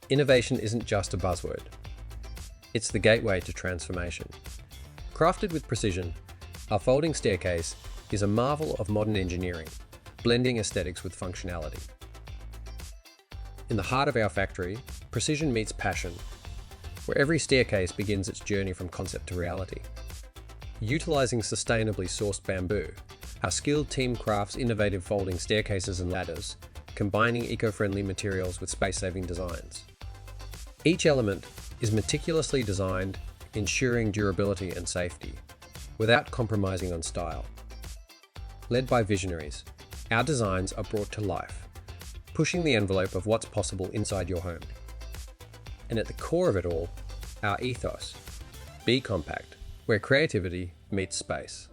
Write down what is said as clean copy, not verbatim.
Innovation isn't just a buzzword. It's the gateway to transformation. Crafted with precision, our folding staircase is a marvel of modern engineering, blending aesthetics with functionality. In the heart of our factory, precision meets passion, where every staircase begins its journey from concept to reality. Utilizing sustainably sourced bamboo, our skilled team crafts innovative folding staircases and ladders, combining eco-friendly materials with space-saving designs. Each element is meticulously designed, ensuring durability and safety, without compromising on style. Led by visionaries, our designs are brought to life, pushing the envelope of what's possible inside your home. And at the core of it all, our ethos, Bcompact, where creativity meets space.